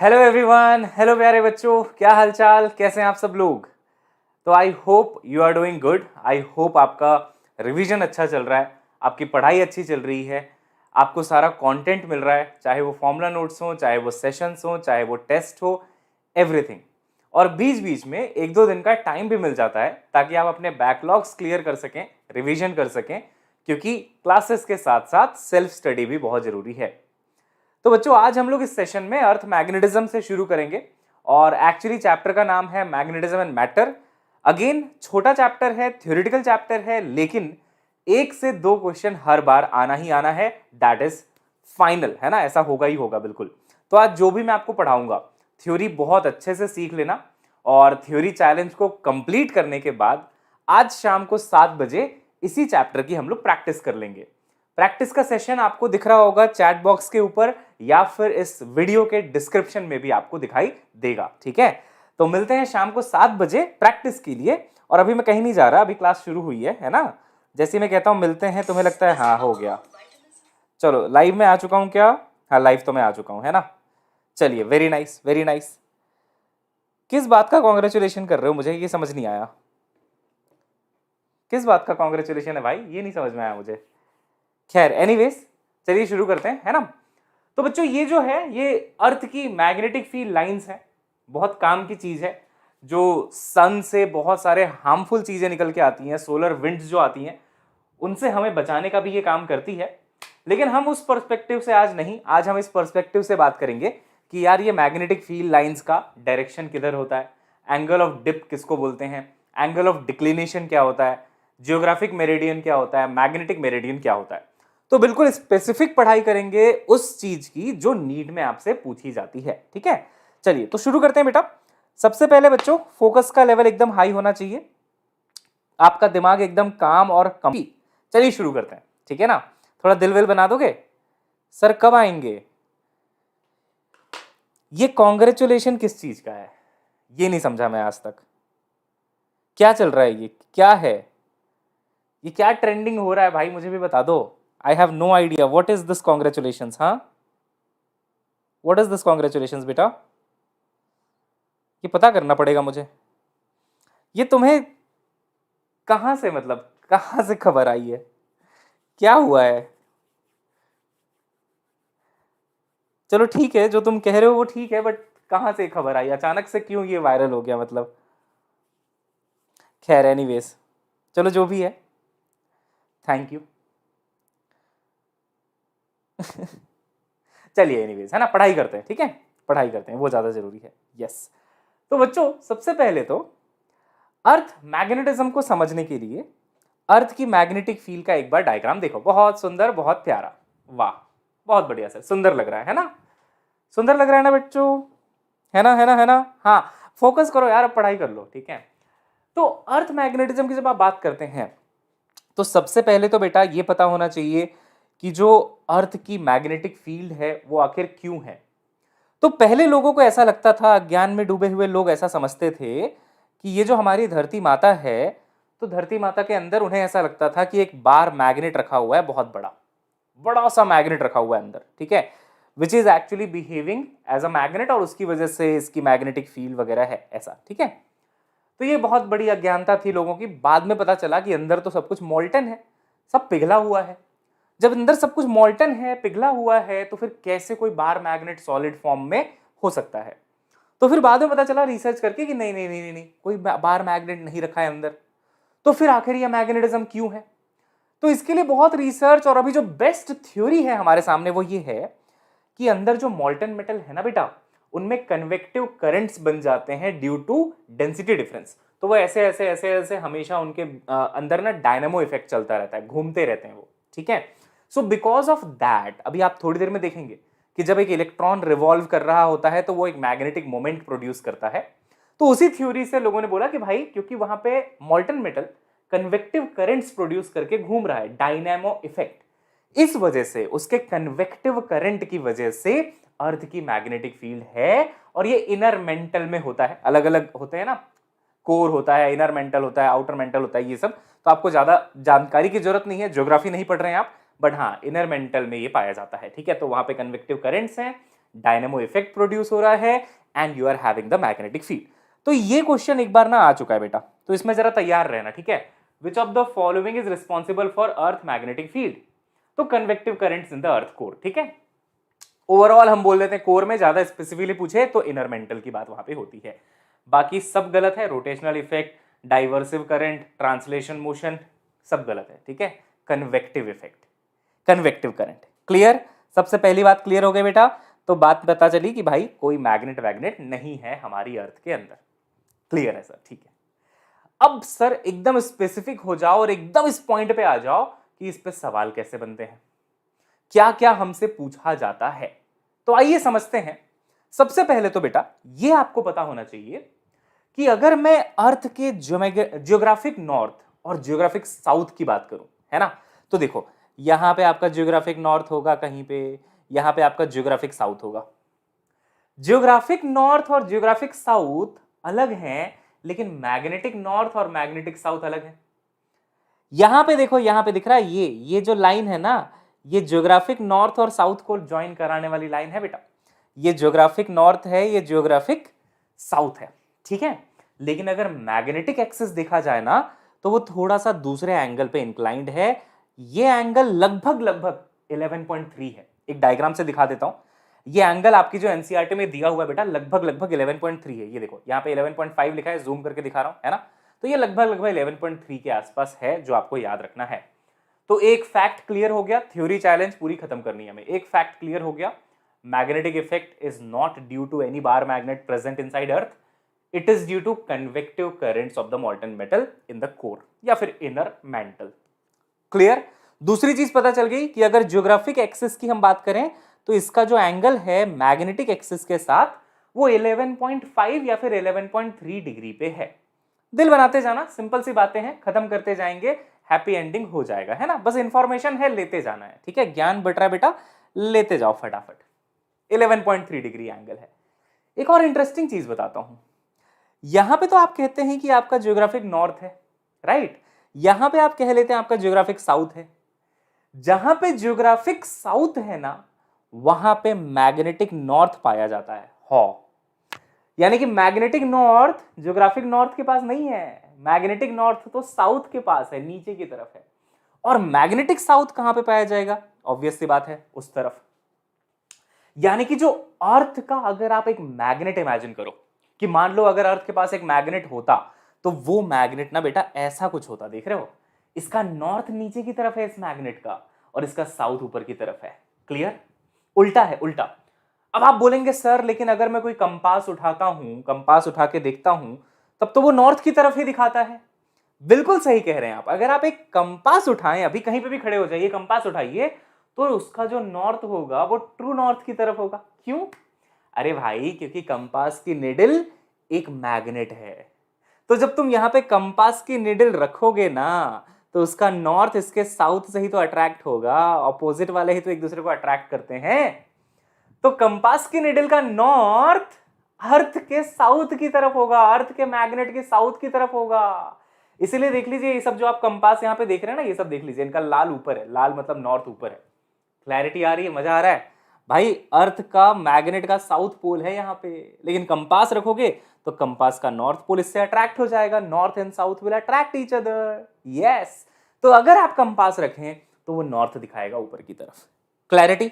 Hello everyone, hello प्यारे बच्चों, क्या हालचाल, कैसे हैं आप सब लोग। तो I hope you are doing good. I hope आपका रिवीजन अच्छा चल रहा है, आपकी पढ़ाई अच्छी चल रही है, आपको सारा कंटेंट मिल रहा है, चाहे वो फॉर्मूला नोट्स हो, चाहे वो सेशंस हो, चाहे वो टेस्ट हो, एवरीथिंग। और बीच बीच में एक दो दिन का टाइम भी मिल जाता है ताकि आप अपने बैकलॉग्स क्लियर कर सकें, रिवीजन कर सकें, क्योंकि क्लासेस के साथ साथ सेल्फ स्टडी भी बहुत जरूरी है। तो बच्चों, आज हम लोग इस सेशन में अर्थ मैग्नेटिज्म से शुरू करेंगे और एक्चुअली चैप्टर का नाम है मैग्नेटिज्म एंड मैटर। अगेन छोटा चैप्टर है, थ्योरेटिकल चैप्टर है, लेकिन एक से दो क्वेश्चन हर बार आना ही आना है, दैट इज फाइनल, है ना, ऐसा होगा ही होगा बिल्कुल। तो आज जो भी मैं आपको पढ़ाऊंगा, थ्योरी बहुत अच्छे से सीख लेना और थ्योरी चैलेंज को कंप्लीट करने के बाद आज शाम को 7 बजे इसी चैप्टर की हम लोग प्रैक्टिस कर लेंगे। प्रैक्टिस का सेशन आपको दिख रहा होगा चैट बॉक्स के ऊपर या फिर इस वीडियो के डिस्क्रिप्शन में भी आपको दिखाई देगा, ठीक है। तो मिलते हैं शाम को 7 बजे प्रैक्टिस के लिए। और अभी मैं कहीं नहीं जा रहा, अभी क्लास शुरू हुई है ना। जैसे मैं कहता हूं मिलते हैं, तुम्हें लगता है हाँ हो गया। चलो लाइव में आ चुका हूं क्या? हाँ लाइव तो मैं आ चुका हूं, है ना। चलिए, वेरी नाइस वेरी नाइस। किस बात का कॉन्ग्रेचुलेशन कर रहे हो, मुझे ये समझ नहीं आया। किस बात का कॉन्ग्रेचुलेशन है भाई, ये नहीं समझ में आया मुझे। खैर एनीवेज, चलिए शुरू करते हैं, है ना। तो बच्चों, ये जो है ये अर्थ की मैग्नेटिक फील्ड लाइंस है, बहुत काम की चीज है। जो सन से बहुत सारे हार्मफुल चीजें निकल के आती हैं, सोलर विंड्स जो आती हैं, उनसे हमें बचाने का भी ये काम करती है। लेकिन हम उस पर्सपेक्टिव से आज नहीं, आज हम इस पर्सपेक्टिव से बात करेंगे कि यार ये मैग्नेटिक फील्ड लाइंस का डायरेक्शन किधर होता है, एंगल ऑफ डिप किसको बोलते हैं, एंगल ऑफ डिक्लिनेशन क्या होता है, जियोग्राफिक मेरिडियन क्या होता है, मैग्नेटिक मेरिडियन क्या होता है। तो बिल्कुल स्पेसिफिक पढ़ाई करेंगे उस चीज की जो नीट में आपसे पूछी जाती है, ठीक है। चलिए तो शुरू करते हैं बेटा। सबसे पहले बच्चों, फोकस का लेवल एकदम हाई होना चाहिए, आपका दिमाग एकदम काम और कम। चलिए शुरू करते हैं, ठीक है ना। थोड़ा दिल विल बना दोगे? सर कब आएंगे? ये कॉन्ग्रेचुलेशन किस चीज का है, ये नहीं समझा मैं आज तक। क्या चल रहा है, ये क्या है, ये क्या ट्रेंडिंग हो रहा है भाई, मुझे भी बता दो। I have no idea what is this congratulation. हाँ, व्हाट इज दिस कॉन्ग्रेचुलेशन बेटा, ये पता करना पड़ेगा मुझे। ये तुम्हें कहां से, मतलब कहां से खबर आई है, क्या हुआ है? चलो ठीक है, जो तुम कह रहे हो वो ठीक है, बट कहां से खबर आई, अचानक से क्यों ये वायरल हो गया, मतलब। खैर एनीवेज, चलो जो भी है, थैंक यू। चलिए एनीवेज, है ना, पढ़ाई करते हैं, ठीक है, पढ़ाई करते हैं, वो ज्यादा जरूरी है। यस। तो बच्चों, सबसे पहले तो अर्थ मैग्नेटिज्म को समझने के लिए अर्थ की मैग्नेटिक फील्ड का एक बार डायग्राम देखो। बहुत सुंदर, बहुत प्यारा, वाह, बहुत बढ़िया सर, सुंदर लग रहा है ना, सुंदर लग रहा है ना बच्चों, है ना, है ना, है ना। हाँ, फोकस करो यार, अब पढ़ाई कर लो, ठीक है। तो अर्थ मैग्नेटिज्म की जब आप बात करते हैं तो सबसे पहले तो बेटा ये पता होना चाहिए कि जो अर्थ की मैग्नेटिक फील्ड है वो आखिर क्यों है। तो पहले लोगों को ऐसा लगता था, अज्ञान में डूबे हुए लोग ऐसा समझते थे कि ये जो हमारी धरती माता है, तो धरती माता के अंदर उन्हें ऐसा लगता था कि एक बार मैग्नेट रखा हुआ है, बहुत बड़ा, बड़ा सा मैग्नेट रखा हुआ है अंदर, ठीक है, which is actually behaving as a magnet, और उसकी वजह से इसकी मैग्नेटिक फील्ड वगैरह है, ऐसा, ठीक है। तो ये बहुत बड़ी अज्ञानता थी लोगों की। बाद में पता चला कि अंदर तो सब कुछ मॉल्टन है, सब पिघला हुआ है। जब अंदर सब कुछ मॉल्टन है, पिघला हुआ है, तो फिर कैसे कोई बार मैग्नेट सॉलिड फॉर्म में हो सकता है। तो फिर बाद में पता चला रिसर्च करके कि नहीं नहीं नहीं नहीं, नहीं कोई बार मैग्नेट नहीं रखा है अंदर। तो फिर आखिर यह मैग्नेटिज्म क्यों है? तो इसके लिए बहुत रिसर्च, और अभी जो बेस्ट थ्योरी है हमारे सामने वो ये है कि अंदर जो मॉल्टन मेटल है ना बेटा, उनमें कन्वेक्टिव करंट्स बन जाते हैं ड्यू टू डेंसिटी डिफरेंस। तो वो ऐसे ऐसे ऐसे ऐसे हमेशा उनके अंदर ना डायनामो इफेक्ट चलता रहता है, घूमते रहते हैं वो, ठीक है। सो बिकॉज ऑफ दैट, अभी आप थोड़ी देर में देखेंगे कि जब एक इलेक्ट्रॉन रिवॉल्व कर रहा होता है तो वो एक मैग्नेटिक मोमेंट प्रोड्यूस करता है। तो उसी थ्योरी से लोगों ने बोला कि भाई क्योंकि वहां पे मॉल्टन मेटल कन्वेक्टिव करंट्स प्रोड्यूस करके घूम रहा है, डायनामो इफेक्ट, इस वजह से, उसके कन्वेक्टिव करंट की वजह से अर्थ की मैग्नेटिक फील्ड है। और ये इनर मेंटल में होता है, अलग अलग होते हैं ना, कोर होता है, इनर मेंटल होता है, आउटर मेंटल होता है, ये सब तो आपको ज्यादा जानकारी की जरूरत नहीं है, ज्योग्राफी नहीं पढ़ रहे हैं आप, बट हाँ इनर मेंटल में ये पाया जाता है, ठीक है। तो वहां पे कन्वेक्टिव करंट्स हैं, डायनेमो इफेक्ट प्रोड्यूस हो रहा है and you are having the magnetic field. तो ये क्वेश्चन एक बार ना आ चुका है बेटा, तो इसमें जरा तैयार रहना, ठीक है। Which of the following is responsible for earth magnetic field? तो convective currents in the earth core, ठीक है। ओवरऑल हम बोल देते हैं कोर में, ज्यादा स्पेसिफिकली पूछे तो इनर मेंटल की बात वहां पे होती है। बाकी सब गलत है, rotational effect, diversive current, translation motion, सब गलत है, ठीक है। Convective effect, convective current. Clear? सबसे पहली बात क्लियर हो गई बेटा। तो बात पता चली कि भाई कोई मैग्नेट वैग्नेट नहीं है हमारी अर्थ के अंदर। क्लियर है सर? ठीक है। अब सर एकदम स्पेसिफिक हो जाओ और एकदम इस पॉइंट पे आ जाओ कि इस पे सवाल कैसे बनते हैं, क्या क्या हमसे पूछा जाता है। तो आइए समझते हैं। सबसे पहले तो बेटा ये आपको पता होना चाहिए कि अगर मैं अर्थ के जियोग्राफिक नॉर्थ और जियोग्राफिक साउथ की बात करूं, है ना, तो देखो यहां पे आपका जियोग्राफिक नॉर्थ होगा कहीं पे, यहां पे आपका जियोग्राफिक साउथ होगा। जियोग्राफिक नॉर्थ और जियोग्राफिक साउथ अलग हैं, लेकिन मैग्नेटिक नॉर्थ और मैग्नेटिक साउथ अलग है। यहां पे देखो, यहां पे दिख रहा है ये जो लाइन है ना, ये जियोग्राफिक नॉर्थ और साउथ को ज्वाइन कराने वाली लाइन है बेटा। ये जियोग्राफिक नॉर्थ है, ये जियोग्राफिक साउथ है, ठीक है। लेकिन अगर मैग्नेटिक एक्सिस देखा जाए ना, तो वो थोड़ा सा दूसरे एंगल पे इंक्लाइंड है। ये एंगल लगभग लगभग 11.3 है। एक डायग्राम से दिखा देता हूं। ये एंगल आपकी जो एनसीईआरटी में दिया हुआ है बेटा, लगभग लगभग 11.3 है। ये देखो यहाँ पे 11.5 लिखा है, जूम करके दिखा रहा हूं, है ना। तो ये लगभग लगभग 11.3 के आसपास है, जो आपको याद रखना है। तो एक फैक्ट क्लियर हो गया, थ्योरी चैलेंज पूरी खत्म करनी है हमें। एक फैक्ट क्लियर हो गया, magnetic effect is not due to any bar magnet present inside earth, it is due to convective currents of the molten metal in the core या फिर इनर मेंटल। क्लियर? दूसरी चीज पता चल गई कि अगर ज्योग्राफिक एक्सिस की हम बात करें तो इसका जो एंगल है मैग्नेटिक एक्सिस के साथ वो 11.5 या फिर 11.3 डिग्री पे है। दिल बनाते जाना, सिंपल सी बातें हैं, खत्म करते जाएंगे, हैप्पी एंडिंग हो जाएगा, है ना। बस इंफॉर्मेशन है, लेते जाना है, ठीक है। ज्ञान बट रहा है बेटा, लेते जाओ फटाफट। 11.3 डिग्री एंगल है। एक और इंटरेस्टिंग चीज बताता हूं। यहां पे तो आप कहते हैं कि आपका जियोग्राफिक नॉर्थ है, राइट। यहां पे आप कह लेते हैं आपका जियोग्राफिक साउथ है। जहां पे जियोग्राफिक साउथ है ना, वहां पे मैग्नेटिक नॉर्थ पाया जाता है। यानी कि मैग्नेटिक नॉर्थ जियोग्राफिक नॉर्थ के पास नहीं है, मैग्नेटिक नॉर्थ तो साउथ के पास है, नीचे की तरफ है। और मैग्नेटिक साउथ कहां पे पाया जाएगा? ऑब्वियस सी बात है, उस तरफ। यानी कि जो अर्थ का अगर आप एक मैग्नेट इमेजिन करो कि मान लो अगर अर्थ के पास एक मैग्नेट होता, तो वो मैग्नेट ना बेटा ऐसा कुछ होता, देख रहे हो, इसका नॉर्थ नीचे की तरफ है इस मैग्नेट का, और इसका साउथ ऊपर की तरफ है। क्लियर? उल्टा है, उल्टा। अब आप बोलेंगे सर लेकिन अगर मैं कोई कंपास उठाता हूं, कंपास उठा के देखता हूं, तब तो वो नॉर्थ की तरफ ही दिखाता है। बिल्कुल सही कह रहे हैं आप। अगर आप एक कंपास उठाएं, अभी कहीं पे भी खड़े हो जाइए, कंपास उठाइए, तो उसका जो नॉर्थ होगा वो ट्रू नॉर्थ की तरफ होगा। क्यों? अरे भाई क्योंकि कंपास की निडल एक मैग्नेट है। तो जब तुम यहां पे कंपास की निडल रखोगे ना, तो उसका नॉर्थ इसके साउथ से ही तो अट्रैक्ट होगा, ऑपोजिट वाले ही तो एक दूसरे को अट्रैक्ट करते हैं। तो कंपास की निडल का नॉर्थ अर्थ के साउथ की तरफ होगा, अर्थ के मैग्नेट के साउथ की तरफ होगा। इसीलिए देख लीजिए ये सब जो आप कंपास यहाँ पे देख रहे हैं ना, ये सब देख लीजिए, इनका लाल ऊपर है, लाल मतलब नॉर्थ ऊपर है। क्लैरिटी आ रही है? मजा आ रहा है? भाई अर्थ का मैग्नेट का साउथ पोल है यहाँ पे, लेकिन कंपास रखोगे तो कंपास का नॉर्थ पोल इससे अट्रैक्ट हो जाएगा, north and south will attract each other. Yes, तो अगर आप कंपास रखें तो वो नॉर्थ दिखाएगा ऊपर की तरफ। क्लैरिटी?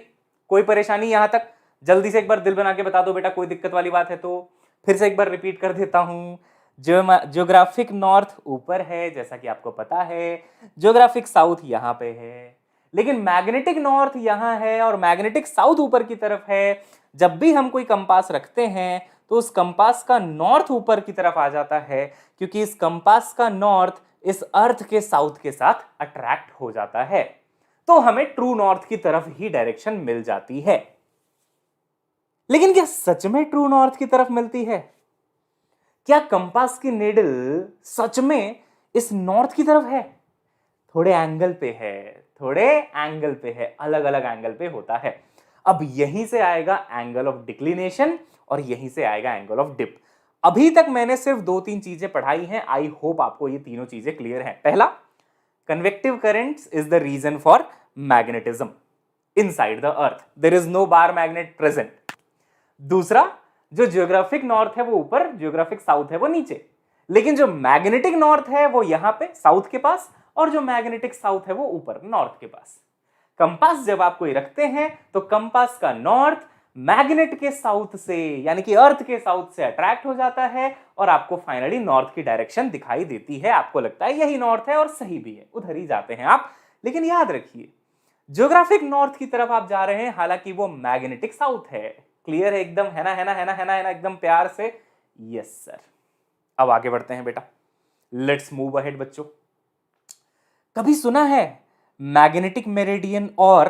कोई परेशानी यहां तक? जल्दी से एक बार दिल बना के बता दो बेटा, कोई दिक्कत वाली बात है तो। फिर से एक बार रिपीट कर देता हूं। जियोग्राफिक नॉर्थ ऊपर है जैसा कि आपको पता है, जियोग्राफिक साउथ यहां पे है, लेकिन मैग्नेटिक नॉर्थ यहां है और मैग्नेटिक साउथ ऊपर की तरफ है। जब भी हम कोई कंपास रखते हैं तो उस कंपास का नॉर्थ ऊपर की तरफ आ जाता है, क्योंकि इस कंपास का नॉर्थ इस अर्थ के साउथ के साथ अट्रैक्ट हो जाता है। तो हमें ट्रू नॉर्थ की तरफ ही डायरेक्शन मिल जाती है। लेकिन क्या सच में ट्रू नॉर्थ की तरफ मिलती है? क्या कंपास की नीडल सच में इस नॉर्थ की तरफ है? थोड़े एंगल पे है, थोड़े एंगल पे है, अलग अलग एंगल पे होता है। अब यहीं से आएगा एंगल ऑफ डिक्लिनेशन और यहीं से आएगा एंगल ऑफ डिप। अभी तक मैंने सिर्फ 2-3 चीजें पढ़ाई हैं, आई होप आपको ये तीनों चीजें क्लियर हैं। पहला, convective currents is the reason for magnetism inside the earth, there is no bar magnet present. दूसरा, जो जियोग्राफिक नॉर्थ है वो ऊपर, जियोग्राफिक साउथ है वो नीचे, लेकिन जो मैग्नेटिक नॉर्थ है वो यहां पे साउथ के पास, और जो मैग्नेटिक साउथ है वो ऊपर नॉर्थ के पास। कंपास जब आप कोई रखते हैं तो कंपास का नॉर्थ मैग्नेट के साउथ से यानी कि अर्थ के साउथ से अट्रैक्ट हो जाता है और आपको फाइनली नॉर्थ की डायरेक्शन दिखाई देती है। आपको लगता है यही नॉर्थ है और सही भी है, उधर ही जाते हैं आप। लेकिन याद रखिए, ज्योग्राफिक नॉर्थ की तरफ आप जा रहे हैं, हालांकि वो मैग्नेटिक साउथ है। क्लियर है एकदम? है ना, है ना, है ना, है ना, है ना, एकदम प्यार से। Yes sir. अब आगे बढ़ते हैं बेटा, लेट्स मूव अहेड बच्चों। कभी सुना है मैग्नेटिक मेरिडियन और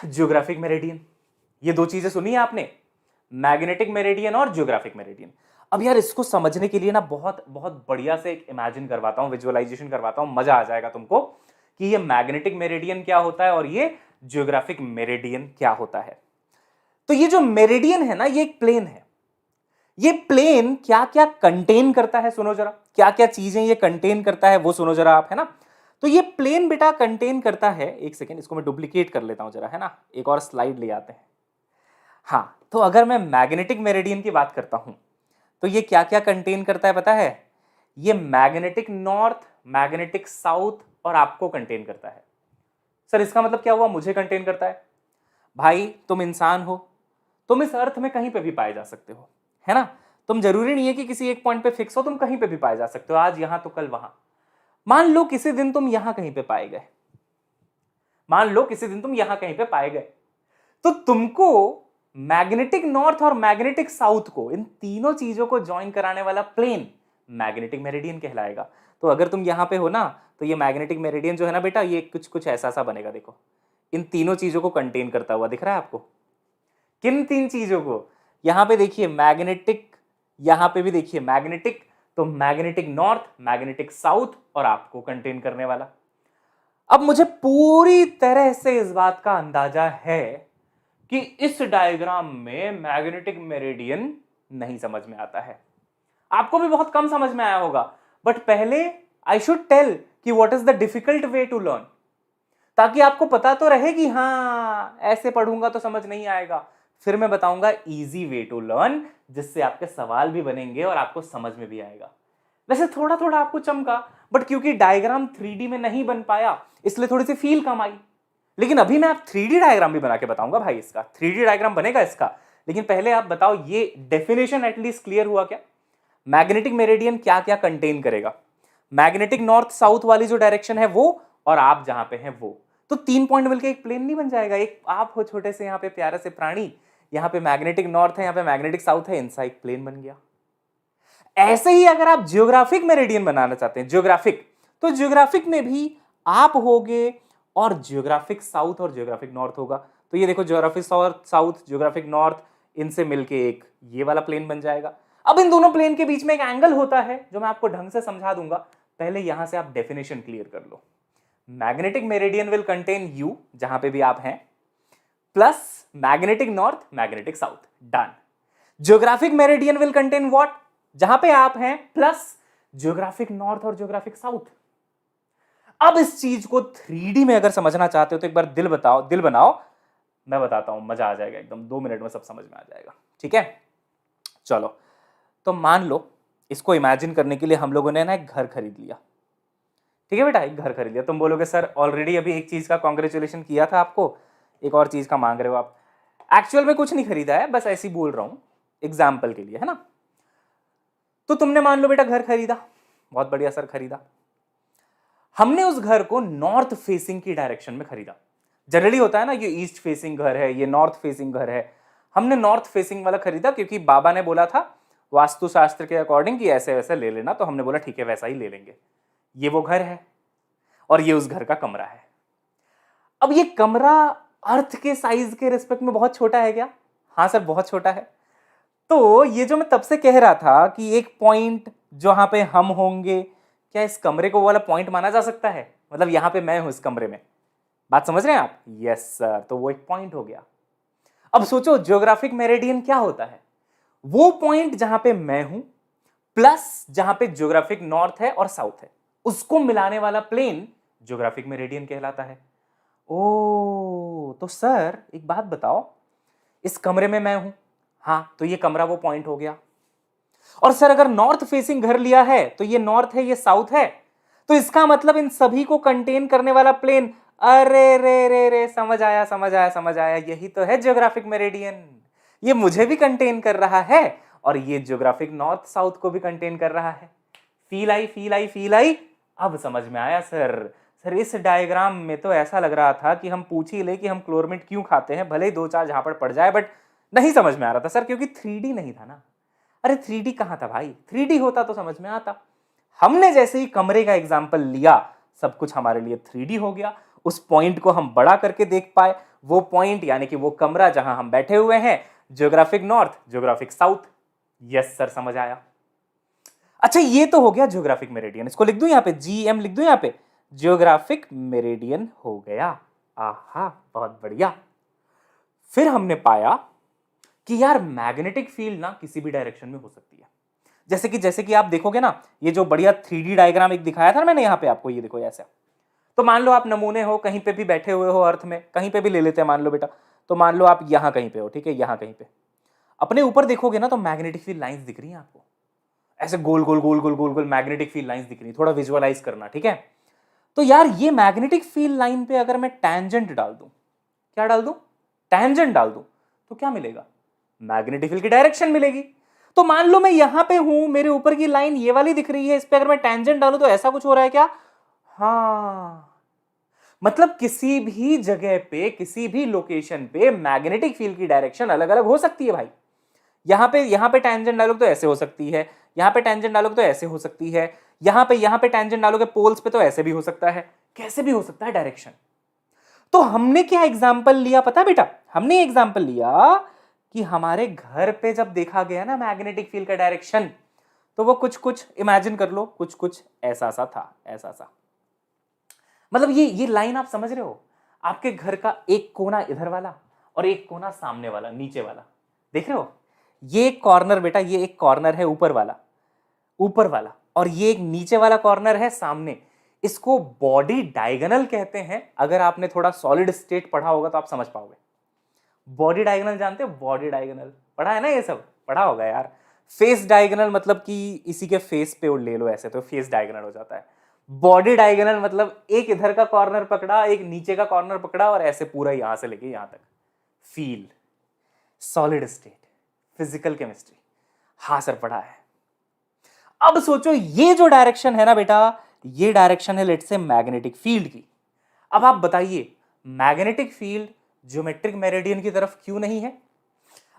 ज्योग्राफिक मेरिडियन? ये दो चीजें सुनी है आपने, मैग्नेटिक मेरिडियन और ज्योग्राफिक मेरिडियन। अब यार इसको समझने के लिए ना बहुत बहुत बढ़िया से एक इमेजिन करवाता हूं, विजुअलाइजेशन करवाता हूं, मजा आ जाएगा तुमको कि ये मैग्नेटिक मेरिडियन क्या होता है और ये ज्योग्राफिक मेरिडियन क्या होता है। तो ये जो मेरिडियन है ना, ये एक प्लेन है। ये प्लेन क्या क्या कंटेन करता है सुनो जरा, क्या क्या चीजें ये कंटेन करता है वो सुनो जरा आप, है ना। तो ये प्लेन बेटा कंटेन करता है, एक सेकेंड इसको मैं डुप्लीकेट कर लेता हूं जरा, है ना, एक और स्लाइड ले आते हैं। हाँ, तो अगर मैं मैग्नेटिक मेरिडियन की बात करता हूं तो ये क्या क्या कंटेन करता है पता है? ये मैग्नेटिक नॉर्थ, मैग्नेटिक साउथ और आपको कंटेन करता है। सर इसका मतलब क्या हुआ, मुझे कंटेन करता है? भाई तुम इंसान हो, तुम इस अर्थ में कहीं पे भी पाए जा सकते हो, है ना। तुम जरूरी नहीं है कि किसी एक पॉइंट पे फिक्स हो, तुम कहीं पे भी पाए जा सकते हो, आज यहां तो कल वहां। मान लो किसी दिन तुम यहां कहीं पे पाए गए, मान लो किसी दिन तुम यहां कहीं पे पाए गए, तो तुमको मैग्नेटिक नॉर्थ और मैग्नेटिक साउथ को, इन तीनों चीजों को ज्वाइन कराने वाला प्लेन मैग्नेटिक मेरिडियन कहलाएगा। तो अगर तुम यहां पे हो ना, तो ये मैग्नेटिक मेरिडियन जो है ना बेटा, ये कुछ कुछ ऐसा सा बनेगा। देखो, इन तीनों चीजों को कंटेन करता हुआ दिख रहा है आपको। किन तीन चीजों को? यहां पे देखिए मैग्नेटिक, यहां पे भी देखिए मैग्नेटिक, तो मैग्नेटिक नॉर्थ, मैग्नेटिक साउथ और आपको कंटेन करने वाला। अब मुझे पूरी तरह से इस बात का अंदाजा है कि इस डायग्राम में मैग्नेटिक मेरिडियन नहीं समझ में आता है, आपको भी बहुत कम समझ में आया होगा। बट पहले आई शुड टेल कि what is the difficult way to learn, ताकि आपको पता तो रहे कि हाँ ऐसे पढ़ूंगा तो समझ नहीं आएगा। फिर मैं बताऊंगा इजी वे टू लर्न, जिससे आपके सवाल भी बनेंगे और आपको समझ में भी आएगा। वैसे थोड़ा थोड़ा आपको चमका, बट क्योंकि डायग्राम 3D में नहीं बन पाया इसलिए थोड़ी सी फील कम आई। लेकिन अभी मैं आप 3D डायग्राम भी बना के बताऊंगा भाई, इसका 3D डायग्राम बनेगा इसका। लेकिन पहले आप बताओ ये डेफिनेशन एटलीस्ट क्लियर हुआ क्या? मैग्नेटिक मेरिडियन क्या क्या कंटेन करेगा? मैग्नेटिक नॉर्थ साउथ वाली जो डायरेक्शन है वो, और आप जहां पे हैं वो। तो 3 पॉइंट मिलकर एक प्लेन नहीं बन जाएगा? एक आप हो छोटे से यहाँ पे प्यारे से प्राणी, यहाँ पे मैग्नेटिक नॉर्थ है, यहाँ पे मैग्नेटिक साउथ है, इनसा एक प्लेन बन गया। ऐसे ही अगर आप जियोग्राफिक मेरिडियन बनाना चाहते हैं, जियोग्राफिक, तो जियोग्राफिक में भी आप होगे और जियोग्राफिक साउथ और जियोग्राफिक नॉर्थ होगा। तो ये देखो जियोग्राफिक साउथ, जियोग्राफिक नॉर्थ, इनसे मिलके एक ये वाला प्लेन बन जाएगा। अब इन दोनों प्लेन के बीच में एक एंगल होता है जो मैं आपको ढंग से समझा दूंगा, पहले यहां से आप डेफिनेशन क्लियर कर लो। Magnetic meridian will contain you, जहां पे भी आप हैं, plus magnetic north, magnetic south, done. Geographic meridian will contain what, जहां पे आप हैं, प्लस जियोग्राफिक नॉर्थ और जियोग्राफिक साउथ। अब इस चीज को 3D में अगर समझना चाहते हो तो एक बार दिल बताओ, दिल बनाओ, मैं बताता हूं, मजा आ जाएगा एकदम, 2 मिनट में सब समझ में आ जाएगा। ठीक है, चलो। तो मान लो इसको इमेजिन करने के लिए हम लोगों ने ना एक घर खरीद लिया। ठीक है बेटा, एक घर खरीद लिया। तुम बोलोगे सर ऑलरेडी अभी एक चीज का कॉन्ग्रेचुलेशन किया था आपको, एक और चीज का मांग रहे हो आप। एक्चुअल में कुछ नहीं खरीदा है, बस ऐसे ही बोल रहा हूं एग्जाम्पल के लिए, है ना। तो तुमने मान लो बेटा घर खरीदा, बहुत बढ़िया सर खरीदा। हमने उस घर को नॉर्थ फेसिंग की डायरेक्शन में खरीदा। जनरली होता है ना, ये ईस्ट फेसिंग घर है, ये नॉर्थ फेसिंग घर है। हमने नॉर्थ फेसिंग वाला खरीदा क्योंकि बाबा ने बोला था वास्तुशास्त्र के अकॉर्डिंग कि ऐसे वैसे ले लेना, तो हमने बोला ठीक है वैसा ही ले लेंगे। ये वो घर है और ये उस घर का कमरा है। अब ये कमरा अर्थ के साइज के रिस्पेक्ट में बहुत छोटा है क्या? हाँ सर बहुत छोटा है। तो ये जो मैं तब से कह रहा था कि एक पॉइंट जहां पे हम होंगे, क्या इस कमरे को वाला पॉइंट माना जा सकता है? मतलब यहां पे मैं हूं इस कमरे में, बात समझ रहे हैं आप? यस सर, तो वो एक पॉइंट हो गया। अब सोचो ज्योग्राफिक मेरिडियन क्या होता है? वो पॉइंट जहां पे मैं हूं प्लस जहां पे ज्योग्राफिक नॉर्थ है और साउथ है, उसको मिलाने वाला प्लेन ज्योग्राफिक मेरिडियन कहलाता है। ओ तो सर एक बात बताओ, इस कमरे में मैं हूं, हाँ तो ये कमरा वो पॉइंट हो गया। और सर अगर नॉर्थ फेसिंग घर लिया है तो ये नॉर्थ है, ये साउथ है, तो इसका मतलब इन सभी को कंटेन करने वाला प्लेन, अरे रे रे रे, समझ आया समझ आया समझ आया, यही तो है ज्योग्राफिक मेरिडियन। ये मुझे भी कंटेन कर रहा है और ये ज्योग्राफिक नॉर्थ साउथ को भी कंटेन कर रहा है। Feel I feel I feel I, अब समझ में आया सर। सर इस डायग्राम में तो ऐसा लग रहा था कि हम पूछ ही ले कि हम क्लोरमिट क्यों खाते हैं, भले ही 2-4 झापड़ पड़ जाए, बट नहीं समझ में आ रहा था सर, क्योंकि 3D नहीं था ना। अरे 3D कहाँ था भाई, 3D होता तो समझ में आता। हमने जैसे ही कमरे का एग्जाम्पल लिया, सब कुछ हमारे लिए 3D हो गया। उस पॉइंट को हम बड़ा करके देख पाए, वो पॉइंट यानी कि वो कमरा जहां हम बैठे हुए हैं, geographic north, geographic south. Yes sir, समझ आया। अच्छा ये तो हो गया ज्योग्राफिक मेरिडियन, इसको लिख दूं यहां पे, GM लिख दूं यहां पे, ज्योग्राफिक मेरिडियन हो गया। आहा, बहुत बढ़िया। फिर हमने पाया कि यार मैग्नेटिक फील्ड ना किसी भी डायरेक्शन में हो सकती है। जैसे कि आप देखोगे ना, ये जो बढ़िया 3D डायग्राम एक दिखाया था ना मैंने यहाँ पे आपको, ये देखो ऐसा। तो मान लो आप नमूने हो, कहीं पे भी बैठे हुए हो अर्थ में, कहीं पे भी ले लेते हैं मान लो बेटा, तो मान लो आप यहाँ कहीं पे हो, ठीक है, यहाँ कहीं पे अपने ऊपर देखोगे ना तो मैग्नेटिक फील्ड लाइंस दिख रही हैं आपको, ऐसे गोल गोल गोल गोल गोल गोल मैग्नेटिक फील्ड लाइंस दिख रही, थोड़ा विजुअलाइज करना, ठीक है। तो यार ये मैग्नेटिक फील्ड लाइन पे अगर मैं टैंजेंट डाल दूं, क्या डाल दूं, टैंजेंट डाल दूं, तो क्या मिलेगा, मैग्नेटिक फील्ड की डायरेक्शन मिलेगी। तो मान लो मैं यहां पे हूं, मेरे ऊपर की लाइन ये वाली दिख रही है, इस पे अगर मैं टैंजेंट डालूं तो ऐसा कुछ हो रहा है क्या, हाँ, मतलब किसी भी जगह पे, किसी भी लोकेशन पे मैग्नेटिक फील्ड की डायरेक्शन अलग अलग हो सकती है भाई। यहां पे टैंजेंट डालोगे तो ऐसे हो सकती है, यहां पे टैंजेंट डालोगे तो ऐसे हो सकती है, यहां पे टैंजेंट डालोगे पोल्स पे तो ऐसे भी हो सकता है, कैसे भी हो सकता है डायरेक्शन। तो हमने क्या एग्जाम्पल लिया पता बेटा, हमने एग्जाम्पल लिया कि हमारे घर पे जब देखा गया ना मैग्नेटिक फील्ड का डायरेक्शन, तो वो कुछ कुछ इमेजिन कर लो, कुछ कुछ ऐसा सा था, ऐसा सा। मतलब ये लाइन आप समझ रहे हो, आपके घर का एक कोना इधर वाला और एक कोना सामने वाला, नीचे वाला, देख रहे हो, ये एक कॉर्नर बेटा, ये एक कॉर्नर है ऊपर वाला, ऊपर वाला, और ये एक नीचे वाला कॉर्नर है सामने। इसको बॉडी डायगोनल कहते हैं। अगर आपने थोड़ा सॉलिड स्टेट पढ़ा होगा तो आप समझ पाओगे। बॉडी डायगोनल जानते हो, बॉडी डायगोनल पढ़ा है ना, ये सब पढ़ा होगा यार। फेस डायगोनल मतलब कि इसी के फेस पे ले लो ऐसे, तो फेस डायगोनल हो जाता है। बॉडी डायगोनल मतलब एक इधर का कॉर्नर पकड़ा, एक नीचे का कॉर्नर पकड़ा, और ऐसे पूरा यहां से लेके यहां तक। Feel, solid state, physical chemistry, हाँ सर पढ़ा है। अब सोचो ये जो डायरेक्शन है ना बेटा, ये डायरेक्शन है लेट्स से मैग्नेटिक फील्ड की। अब आप बताइए मैग्नेटिक फील्ड ज्योमेट्रिक मेरिडियन की तरफ क्यों नहीं है?